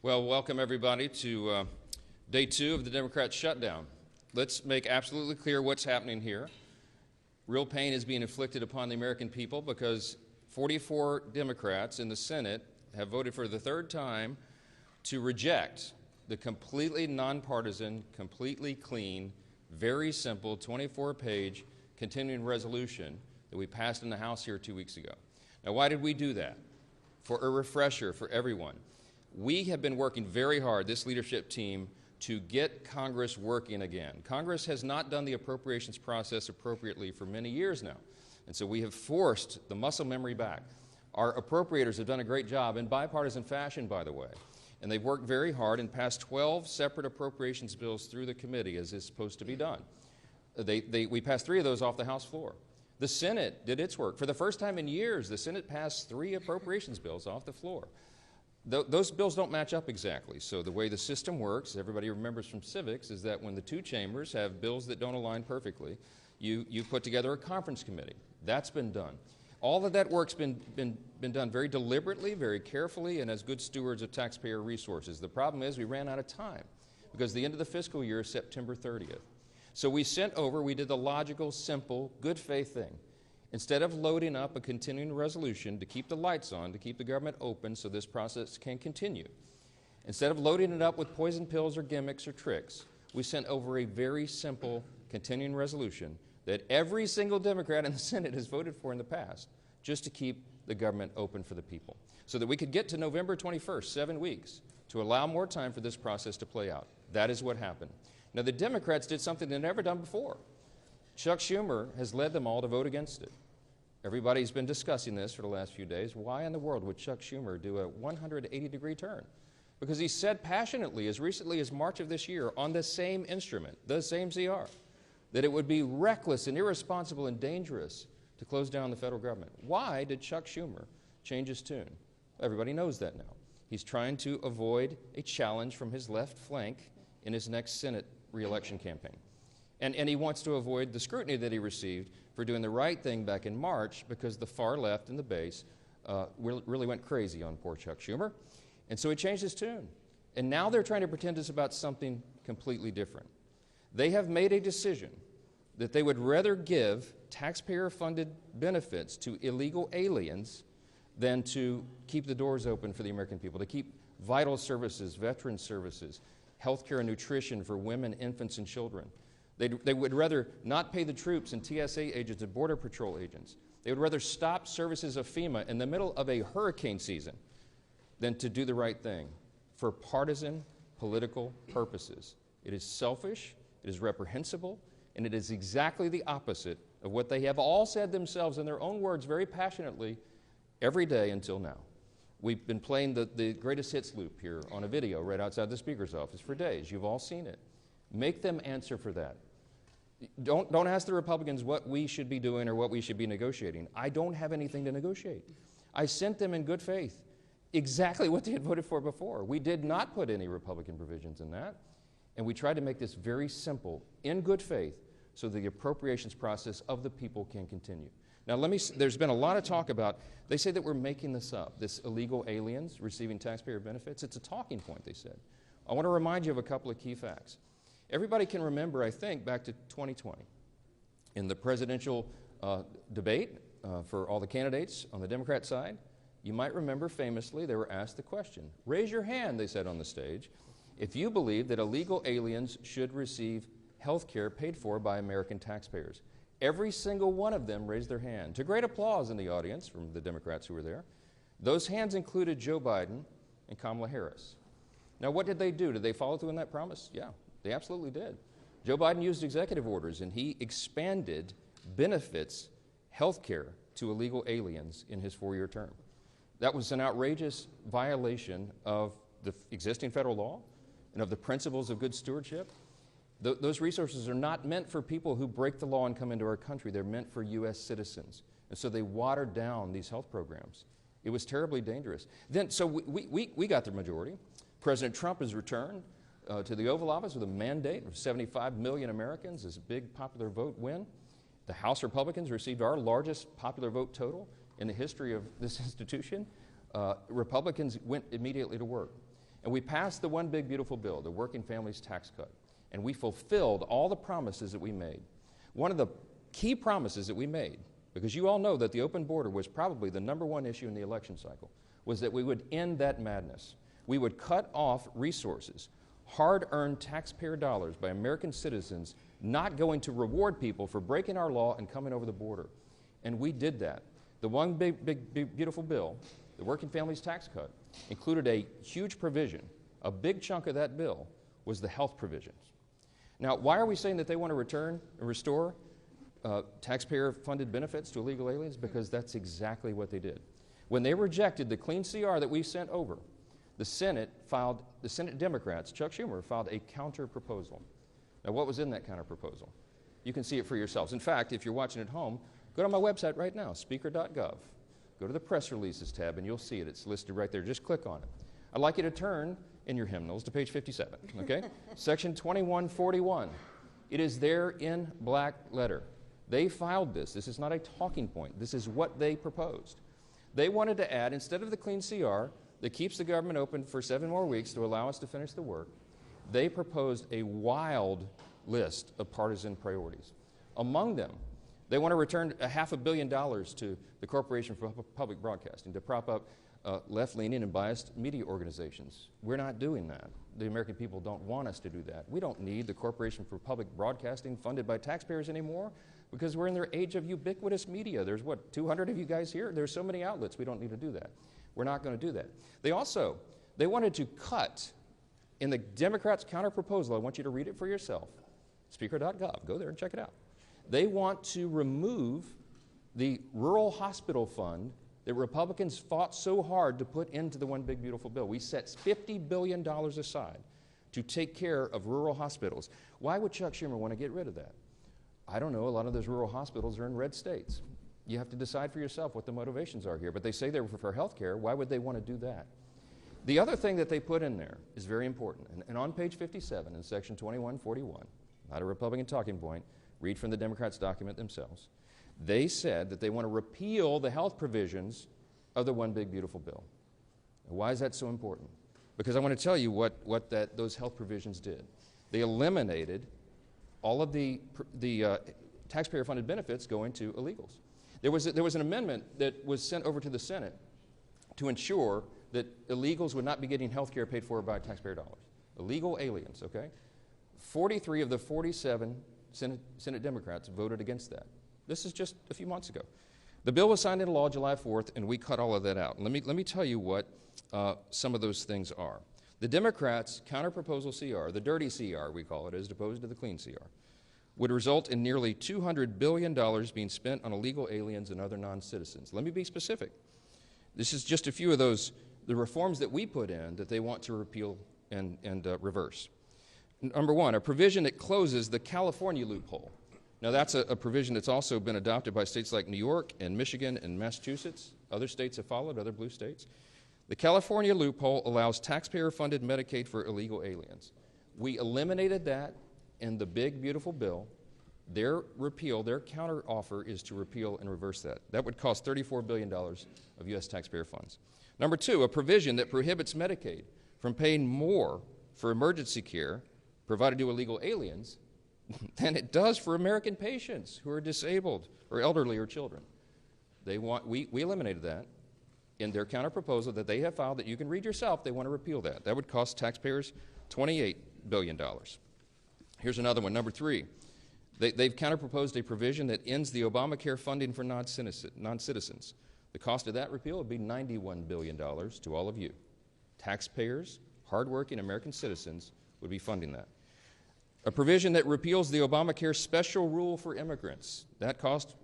Well, welcome everybody to day 2 of the Democrat shutdown. Let's make absolutely clear what's happening here. Real pain is being inflicted upon the American people because 44 Democrats in the Senate have voted for the third time to reject the completely nonpartisan, completely clean, very simple 24-page continuing resolution that we passed in the House here 2 weeks ago. Now, why did we do that? For a refresher for everyone. We have been working very hard, this leadership team, to get Congress working again. Congress has not done the appropriations process appropriately for many years now, and so we have forced the muscle memory back. Our appropriators have done a great job in bipartisan fashion, by the way, and they've worked very hard and passed 12 separate appropriations bills through the committee as is supposed to be done. We passed 3 of those off the House floor. The Senate did its work. For the first time in years, the Senate passed 3 appropriations bills off the floor. Those bills don't match up exactly. So the way the system works, everybody remembers from civics, is that when the 2 chambers have bills that don't align perfectly, you put together a conference committee. That's been done. All of that work's been done very deliberately, very carefully, and as good stewards of taxpayer resources. The problem is we ran out of time because the end of the fiscal year is September 30th. So we did the logical, simple, good faith thing. Instead of loading up a continuing resolution to keep the lights on, to keep the government open so this process can continue, instead of loading it up with poison pills or gimmicks or tricks, we sent over a very simple continuing resolution that every single Democrat in the Senate has voted for in the past, just to keep the government open for the people, so that we could get to November 21st, 7 weeks, to allow more time for this process to play out. That is what happened. Now, the Democrats did something they've never done before. Chuck Schumer has led them all to vote against it. Everybody's been discussing this for the last few days. Why in the world would Chuck Schumer do a 180-degree turn? Because he said passionately, as recently as March of this year, on the same instrument, the same CR, that it would be reckless and irresponsible and dangerous to close down the federal government. Why did Chuck Schumer change his tune? Everybody knows that now. He's trying to avoid a challenge from his left flank in his next Senate re-election campaign. And he wants to avoid the scrutiny that he received for doing the right thing back in March because the far left and the base really went crazy on poor Chuck Schumer. And so he changed his tune. And now they're trying to pretend it's about something completely different. They have made a decision that they would rather give taxpayer-funded benefits to illegal aliens than to keep the doors open for the American people, to keep vital services, veteran services, health care and nutrition for women, infants, and children. They would rather not pay the troops and TSA agents and Border Patrol agents. They would rather stop services of FEMA in the middle of a hurricane season than to do the right thing for partisan political purposes. It is selfish, it is reprehensible, and it is exactly the opposite of what they have all said themselves in their own words very passionately every day until now. We've been playing the greatest hits loop here on a video right outside the Speaker's office for days. You've all seen it. Make them answer for that. Don't ask the Republicans what we should be doing or what we should be negotiating. I don't have anything to negotiate. I sent them in good faith exactly what they had voted for before. We did not put any Republican provisions in that, and we tried to make this very simple, in good faith, so the appropriations process of the people can continue. Now, there's been a lot of talk about, they say that we're making this up, this illegal aliens receiving taxpayer benefits. It's a talking point, they said. I want to remind you of a couple of key facts. Everybody can remember, I think, back to 2020. In the presidential debate for all the candidates on the Democrat side, you might remember famously they were asked the question, raise your hand, they said on the stage, if you believe that illegal aliens should receive health care paid for by American taxpayers. Every single one of them raised their hand, to great applause in the audience from the Democrats who were there. Those hands included Joe Biden and Kamala Harris. Now, what did they do? Did they follow through on that promise? Yeah. They absolutely did. Joe Biden used executive orders, and he expanded benefits, health care, to illegal aliens in his 4-year term. That was an outrageous violation of the existing federal law and of the principles of good stewardship. Those resources are not meant for people who break the law and come into our country. They're meant for U.S. citizens. And so they watered down these health programs. It was terribly dangerous. So we got the majority. President Trump has returned to the Oval Office with a mandate of 75 million Americans, this big popular vote win. The House Republicans received our largest popular vote total in the history of this institution. Republicans went immediately to work. And we passed the one big beautiful bill, the Working Families Tax Cut, and we fulfilled all the promises that we made. One of the key promises that we made, because you all know that the open border was probably the #1 issue in the election cycle, was that we would end that madness. We would cut off resources, hard-earned taxpayer dollars by American citizens not going to reward people for breaking our law and coming over the border. And we did that. The one big beautiful bill, the Working Families Tax Cut, included a huge provision. A big chunk of that bill was the health provisions. Now, why are we saying that they want to return and restore taxpayer-funded benefits to illegal aliens? Because that's exactly what they did. When they rejected the clean CR that we sent over, the Senate Democrats, Chuck Schumer, filed a counter-proposal. Now, what was in that counter-proposal? You can see it for yourselves. In fact, if you're watching at home, go to my website right now, speaker.gov. Go to the press releases tab, and you'll see it. It's listed right there. Just click on it. I'd like you to turn in your hymnals to page 57, okay? Section 2141. It is there in black letter. They filed this. This is not a talking point. This is what they proposed. They wanted to add, instead of the clean CR that keeps the government open for 7 more weeks to allow us to finish the work, they proposed a wild list of partisan priorities. Among them, they want to return $500 million to the Corporation for Public Broadcasting to prop up left-leaning and biased media organizations. We're not doing that. The American people don't want us to do that. We don't need the Corporation for Public Broadcasting funded by taxpayers anymore because we're in their age of ubiquitous media. There's, what, 200 of you guys here? There's so many outlets. We don't need to do that. We're not going to do that. They wanted to cut, in the Democrats' counter-proposal, I want you to read it for yourself, speaker.gov. Go there and check it out. They want to remove the rural hospital fund that Republicans fought so hard to put into the one big beautiful bill. We set $50 billion aside to take care of rural hospitals. Why would Chuck Schumer want to get rid of that? I don't know. A lot of those rural hospitals are in red states. You have to decide for yourself what the motivations are here. But they say they're for health care. Why would they want to do that? The other thing that they put in there is very important. And on page 57 in section 2141, not a Republican talking point, read from the Democrats' document themselves. They said that they want to repeal the health provisions of the one big beautiful bill. And why is that so important? Because I want to tell you what those health provisions did. They eliminated all of the taxpayer-funded benefits going to illegals. There was an amendment that was sent over to the Senate to ensure that illegals would not be getting health care paid for by taxpayer dollars. Illegal aliens, okay? 43 of the 47 Senate Democrats voted against that. This is just a few months ago. The bill was signed into law July 4th, and we cut all of that out. Let me tell you what some of those things are. The Democrats' counter-proposal CR, the dirty CR we call it, as opposed to the clean CR, would result in nearly $200 billion being spent on illegal aliens and other non-citizens. Let me be specific. This is just a few of those, the reforms that we put in that they want to repeal and reverse. Number one, a provision that closes the California loophole. Now, that's a provision that's also been adopted by states like New York and Michigan and Massachusetts. Other states have followed, other blue states. The California loophole allows taxpayer-funded Medicaid for illegal aliens. We eliminated that in the big, beautiful bill. Their counteroffer is to repeal and reverse that. That would cost $34 billion of U.S. taxpayer funds. Number two, a provision that prohibits Medicaid from paying more for emergency care provided to illegal aliens than it does for American patients who are disabled or elderly or children. We eliminated that in their counterproposal that they have filed that you can read yourself. They want to repeal that. That would cost taxpayers $28 billion. Here's another one, number three. They've counterproposed a provision that ends the Obamacare funding for non-citizens. The cost of that repeal would be $91 billion to all of you. Taxpayers, hardworking American citizens would be funding that. A provision that repeals the Obamacare special rule for immigrants. That cost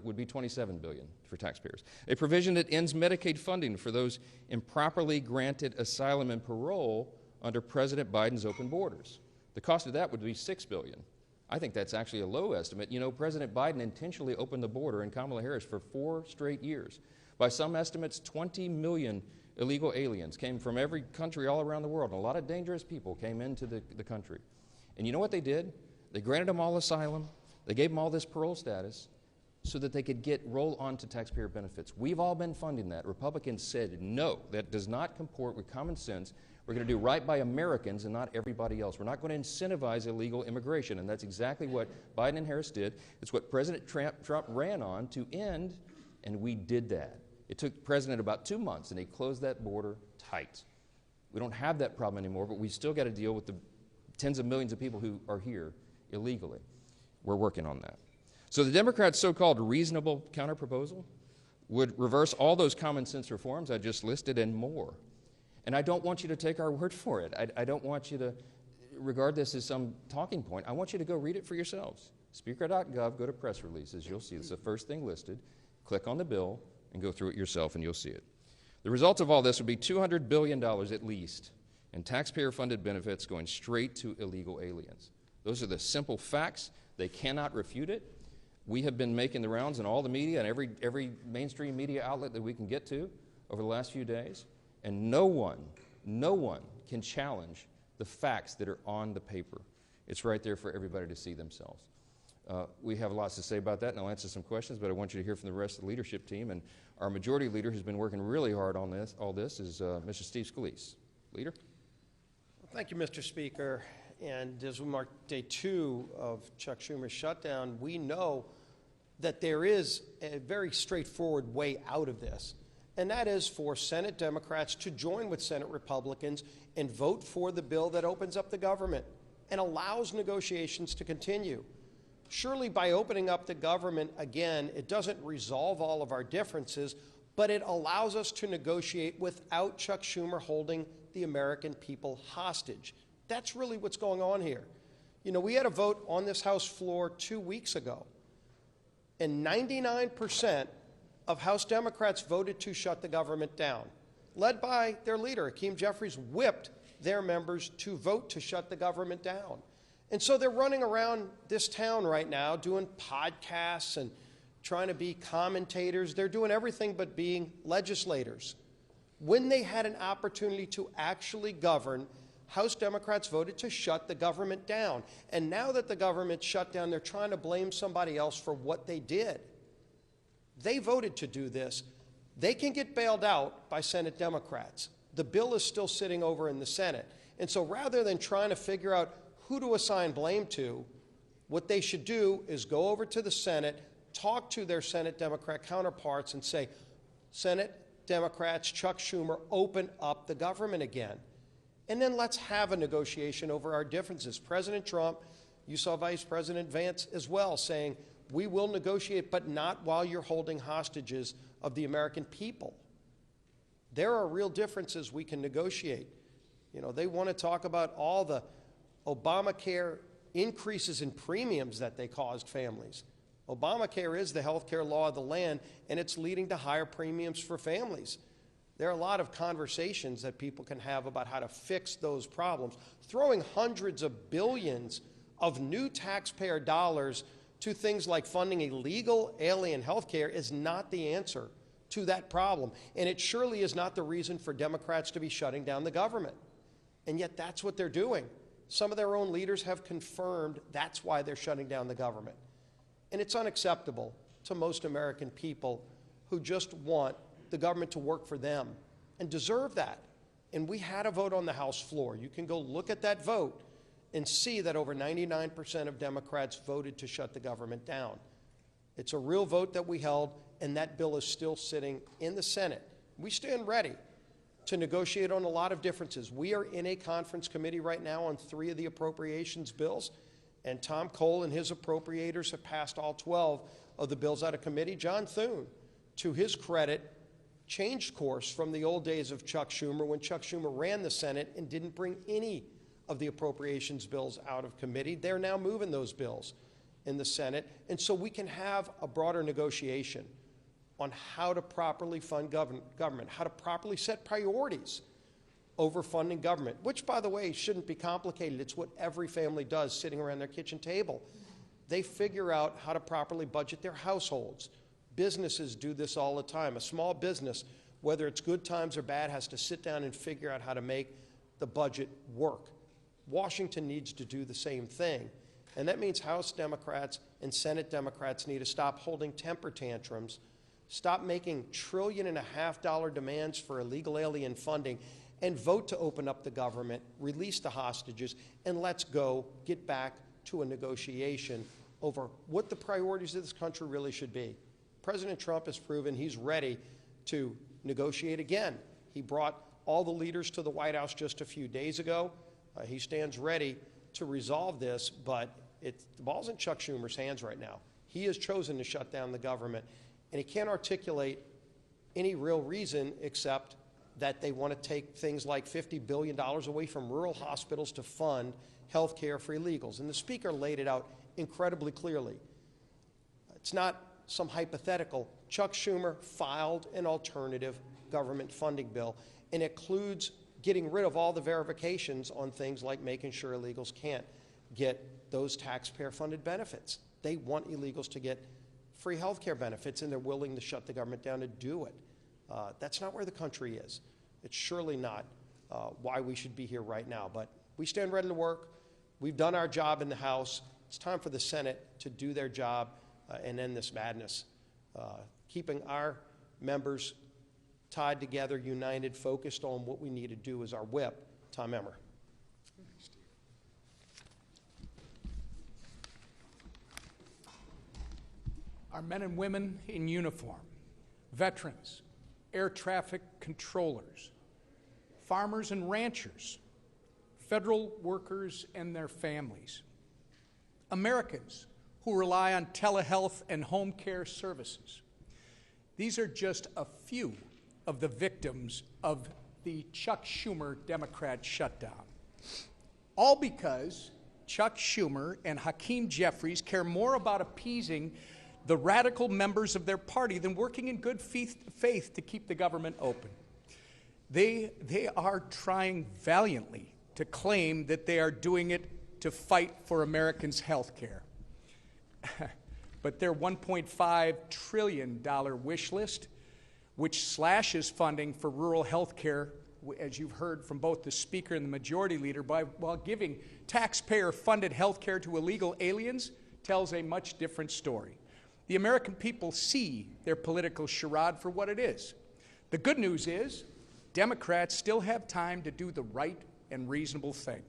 would be $27 billion for taxpayers. A provision that ends Medicaid funding for those improperly granted asylum and parole under President Biden's open borders. The cost of that would be $6 billion. I think that's actually a low estimate. You know, President Biden intentionally opened the border and Kamala Harris for 4 straight years. By some estimates, 20 million illegal aliens came from every country all around the world, and a lot of dangerous people came into the country. And you know what they did? They granted them all asylum. They gave them all this parole status so that they could roll on to taxpayer benefits. We've all been funding that. Republicans said, no, that does not comport with common sense. We're going to do right by Americans and not everybody else. We're not going to incentivize illegal immigration, and that's exactly what Biden and Harris did. It's what President Trump ran on to end, and we did that. It took the president about 2 months, and he closed that border tight. We don't have that problem anymore, but we still got to deal with the tens of millions of people who are here illegally. We're working on that. So the Democrats' so-called reasonable counterproposal would reverse all those common sense reforms I just listed and more. And I don't want you to take our word for it. I don't want you to regard this as some talking point. I want you to go read it for yourselves. Speaker.gov, go to press releases. You'll see it's the first thing listed. Click on the bill and go through it yourself, and you'll see it. The result of all this would be $200 billion at least in taxpayer-funded benefits going straight to illegal aliens. Those are the simple facts. They cannot refute it. We have been making the rounds in all the media and every mainstream media outlet that we can get to over the last few days. And no one can challenge the facts that are on the paper. It's right there for everybody to see themselves. We have lots to say about that, and I'll answer some questions, but I want you to hear from the rest of the leadership team. And our majority leader who's been working really hard on all this is Mr. Steve Scalise. Leader? Well, thank you, Mr. Speaker. And as we mark day 2 of Chuck Schumer's shutdown, we know that there is a very straightforward way out of this. And that is for Senate Democrats to join with Senate Republicans and vote for the bill that opens up the government and allows negotiations to continue. Surely by opening up the government, again, it doesn't resolve all of our differences, but it allows us to negotiate without Chuck Schumer holding the American people hostage. That's really what's going on here. You know, we had a vote on this House floor 2 weeks ago, and 99% of House Democrats voted to shut the government down. Led by their leader, Hakeem Jeffries, whipped their members to vote to shut the government down. And so they're running around this town right now doing podcasts and trying to be commentators. They're doing everything but being legislators. When they had an opportunity to actually govern, House Democrats voted to shut the government down. And now that the government's shut down, they're trying to blame somebody else for what they did. They voted to do this. They can get bailed out by Senate Democrats. The bill is still sitting over in the Senate. And so rather than trying to figure out who to assign blame to, what they should do is go over to the Senate, talk to their Senate Democrat counterparts and say, Senate Democrats, Chuck Schumer, open up the government again. And then let's have a negotiation over our differences. President Trump, you saw Vice President Vance as well saying, we will negotiate, but not while you're holding hostages of the American people. There are real differences we can negotiate. You know, they want to talk about all the Obamacare increases in premiums that they caused families. Obamacare is the health care law of the land, and it's leading to higher premiums for families. There are a lot of conversations that people can have about how to fix those problems. Throwing hundreds of billions of new taxpayer dollars to things like funding illegal alien health care is not the answer to that problem. And it surely is not the reason for Democrats to be shutting down the government. And yet that's what they're doing. Some of their own leaders have confirmed that's why they're shutting down the government. And it's unacceptable to most American people who just want the government to work for them and deserve that. And we had a vote on the House floor. You can go look at that vote and see that over 99% of Democrats voted to shut the government down. It's a real vote that we held, and that bill is still sitting in the Senate. We stand ready to negotiate on a lot of differences. We are in a conference committee right now on 3 of the appropriations bills, and Tom Cole and his appropriators have passed all 12 of the bills out of committee. John Thune, to his credit, changed course from the old days of Chuck Schumer when Chuck Schumer ran the Senate and didn't bring any of the appropriations bills out of committee. They're now moving those bills in the Senate, and so we can have a broader negotiation on how to properly fund government, how to properly set priorities over funding government, which, by the way, shouldn't be complicated. It's what every family does sitting around their kitchen table. They figure out how to properly budget their households. Businesses do this all the time. A small business, whether it's good times or bad, has to sit down and figure out how to make the budget work. Washington needs to do the same thing. And that means House Democrats and Senate Democrats need to stop holding temper tantrums, stop making $1.5 trillion demands for illegal alien funding, and vote to open up the government, release the hostages, and let's go get back to a negotiation over what the priorities of this country really should be. President Trump has proven he's ready to negotiate again. He brought all the leaders to the White House just a few days ago. He stands ready to resolve this, but the ball's in Chuck Schumer's hands right now. He has chosen to shut down the government, and he can't articulate any real reason except that they want to take things like $50 billion away from rural hospitals to fund health care for illegals. And the Speaker laid it out incredibly clearly. It's not some hypothetical. Chuck Schumer filed an alternative government funding bill, and it includes getting rid of all the verifications on things like making sure illegals can't get those taxpayer-funded benefits. They want illegals to get free health care benefits, and they're willing to shut the government down to do it. That's not where the country is. It's surely not why we should be here right now. But we stand ready to work. We've done our job in the House. It's time for the Senate to do their job and end this madness. Keeping our members tied together, united, focused on what we need to do is our whip. Tom Emmer. Our men and women in uniform, veterans, air traffic controllers, farmers and ranchers, federal workers and their families, Americans who rely on telehealth and home care services. These are just a few of the victims of the Chuck Schumer Democrat shutdown. All because Chuck Schumer and Hakeem Jeffries care more about appeasing the radical members of their party than working in good faith to keep the government open. They are trying valiantly to claim that they are doing it to fight for Americans' health care. But their $1.5 trillion wish list, which slashes funding for rural health care, as you've heard from both the Speaker and the Majority Leader, while giving taxpayer-funded health care to illegal aliens, tells a much different story. The American people see their political charade for what it is. The good news is Democrats still have time to do the right and reasonable thing.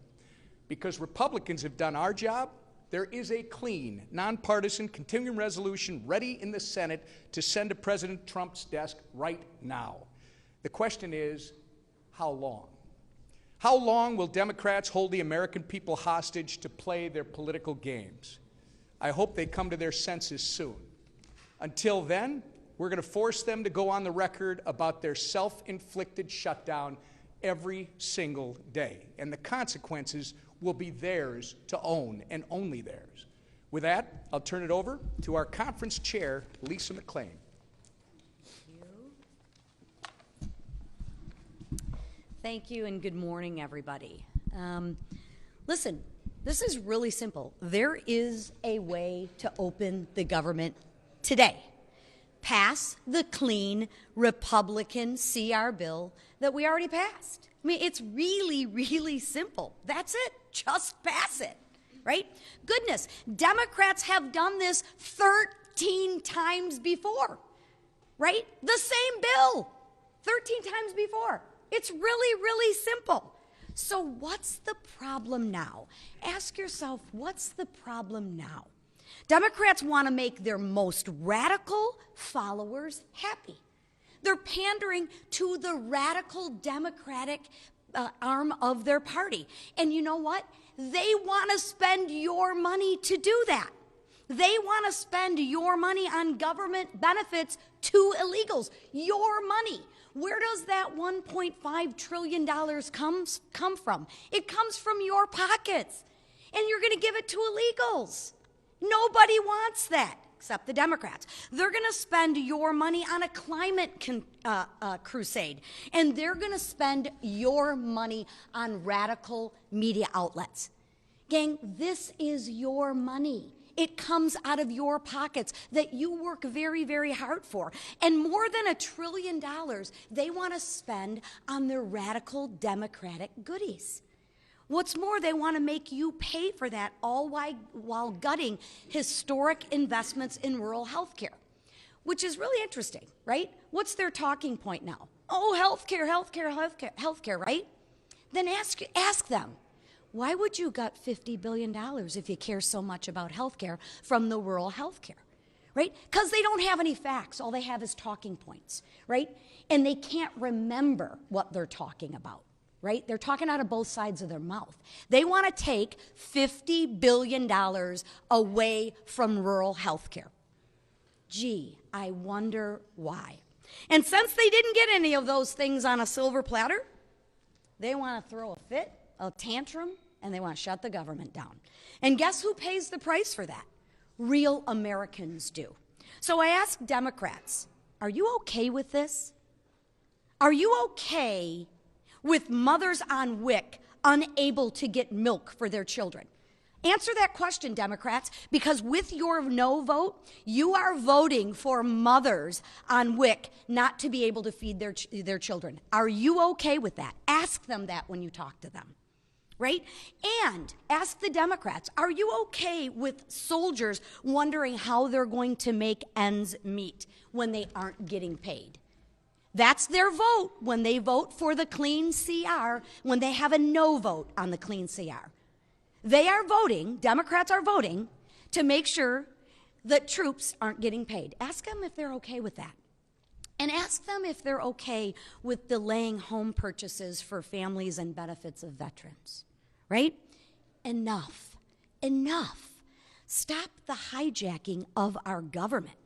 Because Republicans have done our job, there is a clean, nonpartisan continuing resolution ready in the Senate to send to President Trump's desk right now. The question is, how long? How long will Democrats hold the American people hostage to play their political games? I hope they come to their senses soon. Until then, we're going to force them to go on the record about their self-inflicted shutdown every single day. And the consequences will be theirs to own, and only theirs. With that, I'll turn it over to our conference chair, Lisa McClain. Thank you, and good morning, everybody. Listen, this is really simple. There is a way to open the government today. Pass the clean Republican CR bill that we already passed. I mean, it's really, really simple. That's it. Just pass it, right? Goodness, Democrats have done this 13 times before, right? The same bill, 13 times before. It's really, really simple. So what's the problem now? Ask yourself, what's the problem now? Democrats want to make their most radical followers happy. They're pandering to the radical Democratic arm of their party. And you know what? They want to spend your money to do that. They want to spend your money on government benefits to illegals. Your money. Where does that $1.5 trillion come from? It comes from your pockets. And you're going to give it to illegals. Nobody wants that, except the Democrats. They're going to spend your money on a climate crusade, and they're going to spend your money on radical media outlets. Gang, this is your money. It comes out of your pockets that you work very, very hard for. And more than $1 trillion they want to spend on their radical Democratic goodies. What's more, they want to make you pay for that all while gutting historic investments in rural health care, which is really interesting, right? What's their talking point now? oh, healthcare, right? Then ask them, why would you gut $50 billion if you care so much about healthcare from the rural healthcare, right? Because they don't have any facts. All they have is talking points, right? And they can't remember what they're talking about, right? They're talking out of both sides of their mouth. They want to take $50 billion away from rural healthcare. Gee, I wonder why. And since they didn't get any of those things on a silver platter, they want to throw a fit, a tantrum, and they want to shut the government down. And guess who pays the price for that? Real Americans do. So I ask Democrats, are you okay with this? Are you okay with mothers on WIC unable to get milk for their children? Answer that question, Democrats, because with your no vote, you are voting for mothers on WIC not to be able to feed their children. Are you okay with that? Ask them that when you talk to them, right? And ask the Democrats, are you okay with soldiers wondering how they're going to make ends meet when they aren't getting paid? That's their vote when they vote for the clean CR, when they have a no vote on the clean CR. They are voting, Democrats are voting, to make sure that troops aren't getting paid. Ask them if they're okay with that. And ask them if they're okay with delaying home purchases for families and benefits of veterans, right? Enough. Stop the hijacking of our government.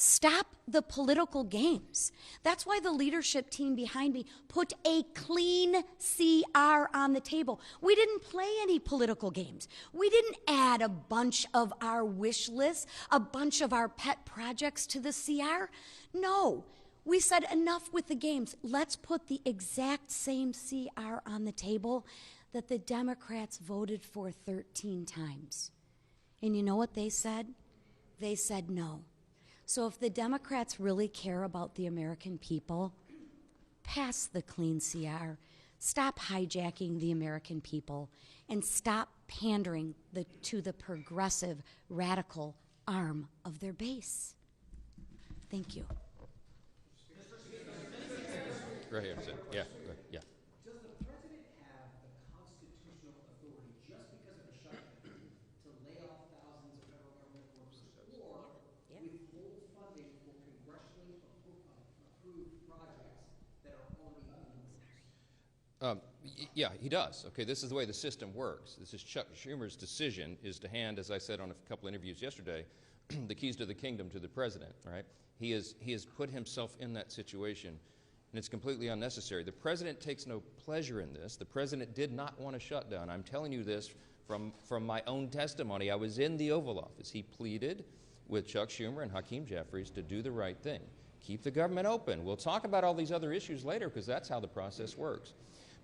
Stop the political games. That's why the leadership team behind me put a clean CR on the table. We didn't play any political games. We didn't add a bunch of our wish lists, a bunch of our pet projects to the CR. No, we said enough with the games. Let's put the exact same CR on the table that the Democrats voted for 13 times. And you know what they said? They said no. So if the Democrats really care about the American people, pass the clean CR, stop hijacking the American people, and stop pandering to the progressive, radical arm of their base. Thank you. Right here, yeah. Does the president have the constitutional authority, just because of a shutdown, to lay off thousands of federal government workers, or withhold funding for congressionally approved projects that are already in the works? Yeah, he does. Okay, this is the way the system works. This is Chuck Schumer's decision is to hand, as I said on a couple interviews yesterday, the keys to the kingdom to the president, right? He has put himself in that situation, and it's completely unnecessary. The president takes no pleasure in this. The president did not want a shutdown. I'm telling you this from my own testimony. I was in the Oval Office. He pleaded with Chuck Schumer and Hakeem Jeffries to do the right thing. Keep the government open. We'll talk about all these other issues later because that's how the process works.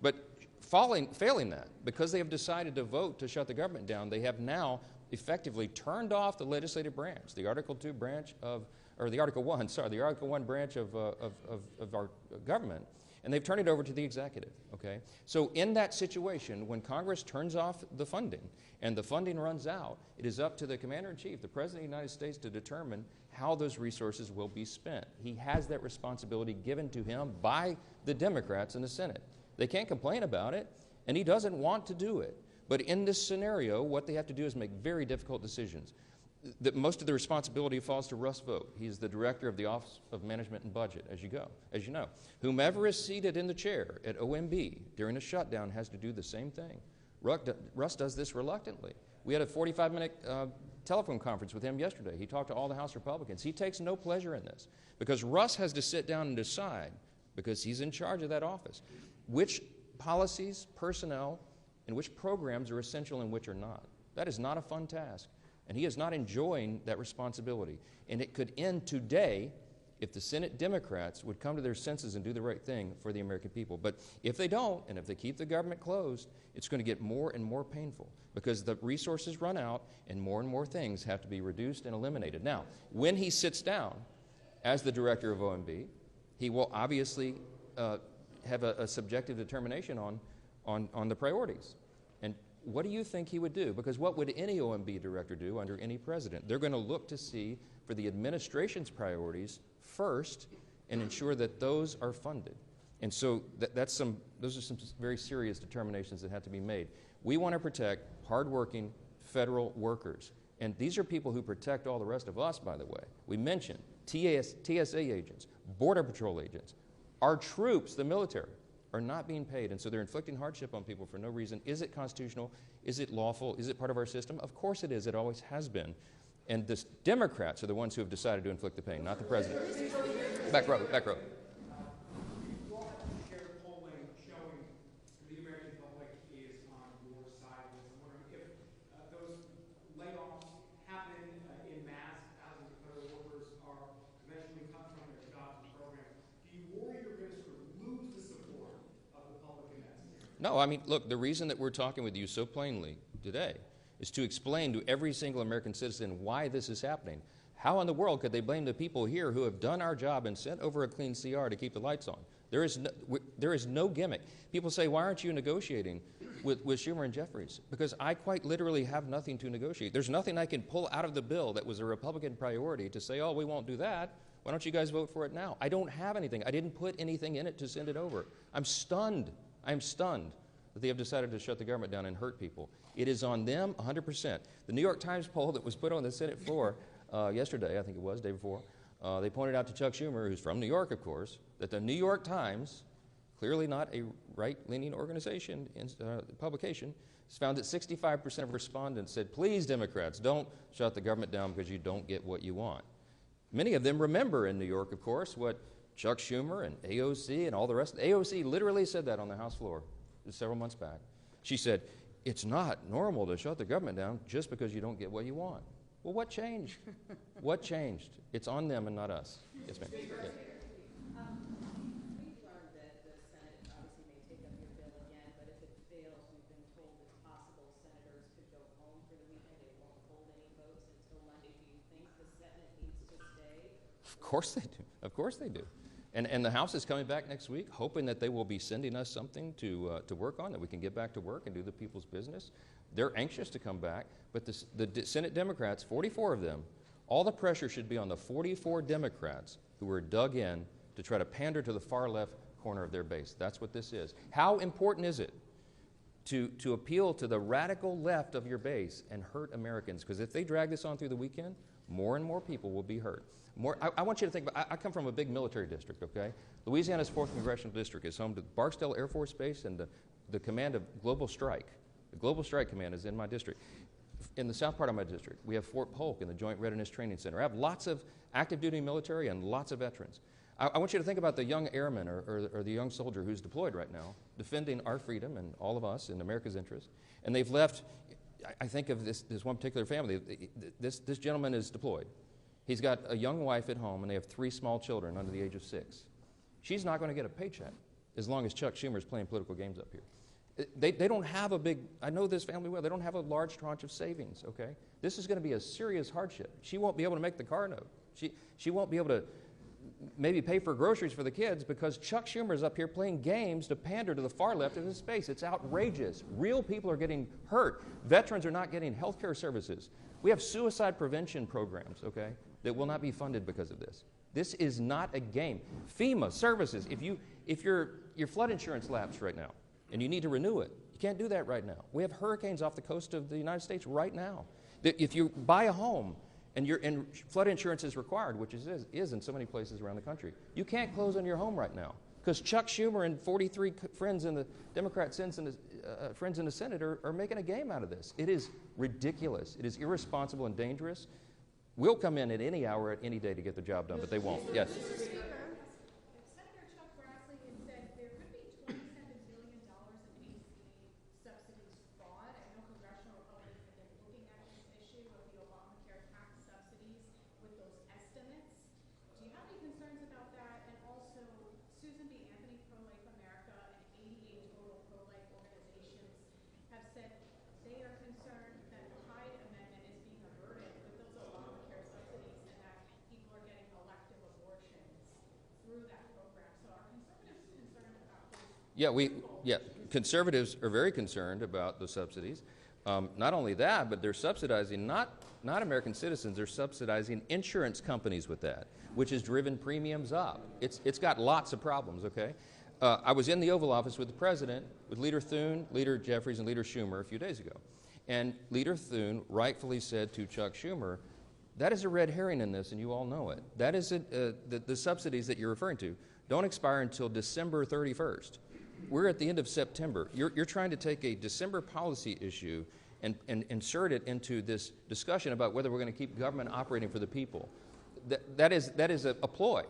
But failing that, because they have decided to vote to shut the government down, they have now effectively turned off the legislative branch, the Article 2 branch of, or the Article 1, sorry, the Article 1 branch of our government, and they've turned it over to the executive, okay? So in that situation, when Congress turns off the funding and the funding runs out, it is up to the Commander-in-Chief, the President of the United States, to determine how those resources will be spent. He has that responsibility given to him by the Democrats in the Senate. They can't complain about it, and he doesn't want to do it. But in this scenario, what they have to do is make very difficult decisions. Most of the responsibility falls to Russ Vought. He's the director of the Office of Management and Budget, as you know. Whomever is seated in the chair at OMB during a shutdown has to do the same thing. Russ does this reluctantly. We had a 45-minute telephone conference with him yesterday. He talked to all the House Republicans. He takes no pleasure in this because Russ has to sit down and decide, because he's in charge of that office, which policies, personnel, and which programs are essential and which are not. That is not a fun task, and he is not enjoying that responsibility. And it could end today if the Senate Democrats would come to their senses and do the right thing for the American people. But if they don't, and if they keep the government closed, it's going to get more and more painful because the resources run out and more things have to be reduced and eliminated. Now, when he sits down as the director of OMB, he will obviously have a subjective determination on the priorities. And what do you think he would do? Because what would any OMB director do under any president? They're going to look to see for the administration's priorities first and ensure that those are funded. And so those are some very serious determinations that have to be made. We want to protect hardworking federal workers. And these are people who protect all the rest of us, by the way. We mentioned TSA agents, Border Patrol agents. Our troops, the military, are not being paid, and so they're inflicting hardship on people for no reason. Is it constitutional? Is it lawful? Is it part of our system? Of course it is. It always has been. And the Democrats are the ones who have decided to inflict the pain, not the president. Back row, back row. You all have shared polling showing the American public is on your side. I'm wondering if those layoffs happen in mass, thousands of federal workers are eventually cut from their jobs and programs. Do you worry you're going to sort of lose the support of the public in that scenario? No, I mean, look, the reason that we're talking with you so plainly today is to explain to every single American citizen why this is happening. How in the world could they blame the people here who have done our job and sent over a clean CR to keep the lights on? There is no gimmick. People say, why aren't you negotiating with Schumer and Jeffries? Because I quite literally have nothing to negotiate. There's nothing I can pull out of the bill that was a Republican priority to say, oh, we won't do that. Why don't you guys vote for it now? I don't have anything. I didn't put anything in it to send it over. I'm stunned. I'm stunned that they have decided to shut the government down and hurt people. It is on them 100%. The New York Times poll that was put on the Senate floor yesterday, I think it was, day before, they pointed out to Chuck Schumer, who's from New York, of course, that the New York Times, clearly not a right-leaning organization, publication, has found that 65% of respondents said, please, Democrats, don't shut the government down because you don't get what you want. Many of them remember in New York, of course, what Chuck Schumer and AOC and all the rest. AOC literally said that on the House floor several months back. She said, it's not normal to shut the government down just because you don't get what you want. Well, what changed? What changed? It's on them and not us. Yes, ma'am. Yeah. We've learned that the Senate obviously may take up your bill again, but if it fails, we've been told it's possible senators could go home for the weekend. They won't hold any votes until Monday. Do you think the Senate needs to stay? Of course they do. Of course they do. And the House is coming back next week, hoping that they will be sending us something to work on, that we can get back to work and do the people's business. They're anxious to come back, but the Senate Democrats, 44 of them, all the pressure should be on the 44 Democrats who were dug in to try to pander to the far left corner of their base. That's what this is. How important is it to appeal to the radical left of your base and hurt Americans? Because if they drag this on through the weekend, more and more people will be hurt. I want you to think about, I come from a big military district, okay? Louisiana's 4th Congressional District is home to Barksdale Air Force Base and the command of Global Strike. The Global Strike Command is in my district. In the south part of my district, we have Fort Polk and the Joint Readiness Training Center. I have lots of active duty military and lots of veterans. I want you to think about the young airman or the young soldier who's deployed right now, defending our freedom and all of us in America's interest. And they've left, I think of this one particular family. This gentleman is deployed. He's got a young wife at home, and they have 3 small children under the age of 6. She's not going to get a paycheck as long as Chuck Schumer is playing political games up here. They don't have a big, I know this family well, they don't have a large tranche of savings, okay? This is going to be a serious hardship. She won't be able to make the car note. She won't be able to maybe pay for groceries for the kids because Chuck Schumer is up here playing games to pander to the far left of his space. It's outrageous. Real people are getting hurt. Veterans are not getting health care services. We have suicide prevention programs, okay, that will not be funded because of this. This is not a game. FEMA services, if your flood insurance lapsed right now and you need to renew it, you can't do that right now. We have hurricanes off the coast of the United States right now. If you buy a home and flood insurance is required, which is in so many places around the country, you can't close on your home right now because Chuck Schumer and 43 friends in the Democrat friends in the Senate are making a game out of this. It is ridiculous. It is irresponsible and dangerous. We'll come in at any hour, at any day to get the job done, but they won't. Yes? Senator Chuck Grassley has said there could be $27 billion of ACA subsidies fraud. I know congressional Republicans have been looking at this issue of the Obamacare tax subsidies with those estimates. Do you have any concerns about that? And also, Susan B. Anthony, Pro-Life America, and 88 total pro-life organizations have said they are concerned that the Hyde Amendment is being averted with those Obamacare subsidies and that people are getting elective abortions through that program. So are conservatives concerned about this? Conservatives are very concerned about the subsidies. Not only that, but they're subsidizing not American citizens, they're subsidizing insurance companies with that, which has driven premiums up. It's got lots of problems, okay? I was in the Oval Office with the President, with Leader Thune, Leader Jeffries, and Leader Schumer a few days ago. And Leader Thune rightfully said to Chuck Schumer, that is a red herring in this, and you all know it. That is the subsidies that you're referring to don't expire until December 31st. We're at the end of September. You're trying to take a December policy issue and insert it into this discussion about whether we're going to keep government operating for the people. That is a ploy.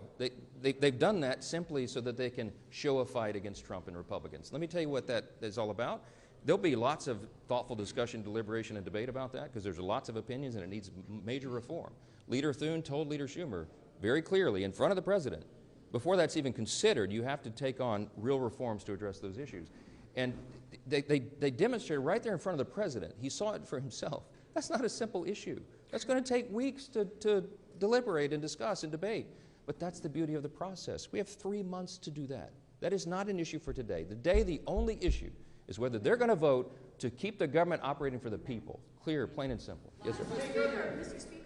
They've done that simply so that they can show a fight against Trump and Republicans. Let me tell you what that is all about. There'll be lots of thoughtful discussion, deliberation, and debate about that because there's lots of opinions and it needs major reform. Leader Thune told Leader Schumer very clearly in front of the President, before that's even considered, you have to take on real reforms to address those issues. And they demonstrated right there in front of the President. He saw it for himself. That's not a simple issue. That's going to take weeks to deliberate and discuss and debate. But that's the beauty of the process. We have 3 months to do that. That is not an issue for today. The only issue is whether they're going to vote to keep the government operating for the people. Clear, plain and simple. Yes, sir. Mr. Speaker?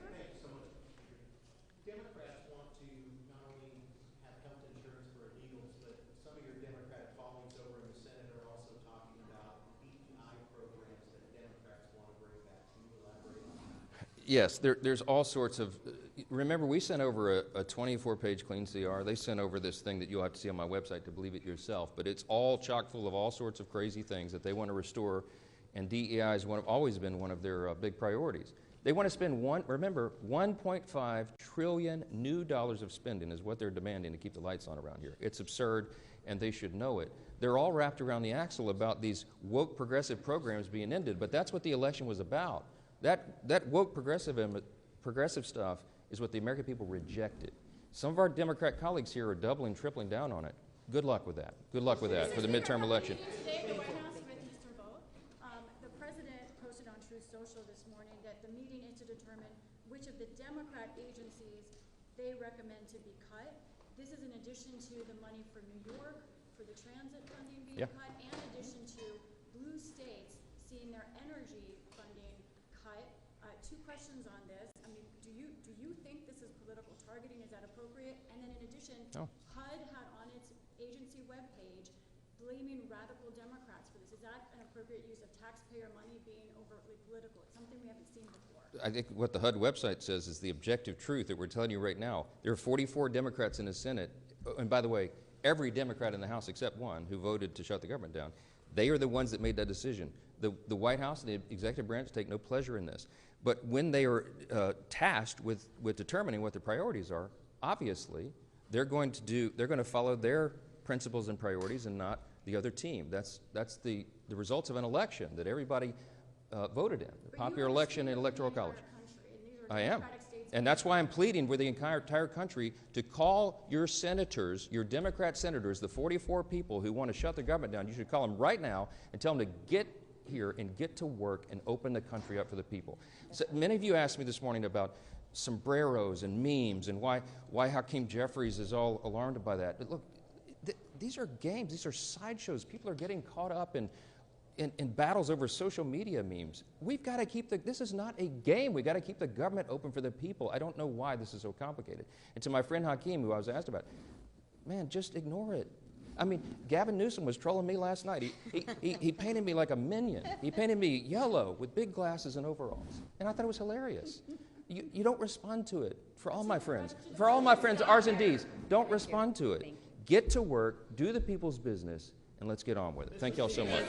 Democrats want to not only have health insurance for illegals, but some of your Democratic colleagues over in the Senate are also talking about DEI programs that Democrats want to bring back. Can you elaborate on that? Yes, there's all sorts of. Remember, we sent over a 24-page clean CR. They sent over this thing that you'll have to see on my website to believe it yourself. But it's all chock full of all sorts of crazy things that they want to restore, and DEI has always been one of their big priorities. They want to spend $1.5 trillion new dollars of spending is what they're demanding to keep the lights on around here. It's absurd, and they should know it. They're all wrapped around the axle about these woke progressive programs being ended, but that's what the election was about. That woke progressive stuff is what the American people rejected. Some of our Democrat colleagues here are doubling, tripling down on it. Good luck with that. Good luck with that for the midterm election. Today, the White House with Mr. Vogt, the president posted on Truth Social this morning that the meeting is to determine which of the Democrat agencies they recommend to be cut. This is in addition to the money for New York, for the transit funding being cut, and in addition to blue states seeing their energy funding cut. Two questions on this. I mean, do you think this is political targeting? Is that appropriate? And then in addition, HUD had on its agency webpage blaming radical Democrats for this. Is that an appropriate use of taxpayer money being overtly political? It's something we haven't seen before. I think what the HUD website says is the objective truth that we're telling you right now. There are 44 Democrats in the Senate, and by the way, every Democrat in the House except one who voted to shut the government down. They are the ones that made that decision. The White House and the executive branch take no pleasure in this. But when they are tasked with determining what their priorities are, obviously they're going to follow their principles and priorities and not the other team. That's the results of an election that everybody voted in, the popular election and electoral college. I am. And that's why I'm pleading with the entire country to call your senators, your Democrat senators, the 44 people who want to shut the government down. You should call them right now and tell them to get here and get to work and open the country up for the people. So many of you asked me this morning about sombreros and memes and why Hakeem Jeffries is all alarmed by that. But look, these are games. These are sideshows. People are getting caught up in battles over social media memes. We've got to keep this is not a game. We've got to keep the government open for the people. I don't know why this is so complicated. And to my friend Hakeem, who I was asked about, man, just ignore it. I mean, Gavin Newsom was trolling me last night. He painted me like a minion. He painted me yellow with big glasses and overalls. And I thought it was hilarious. You don't respond to it. For all my friends, R's and D's, don't respond to it. Get to work, do the people's business, and let's get on with it. Thank y'all so much.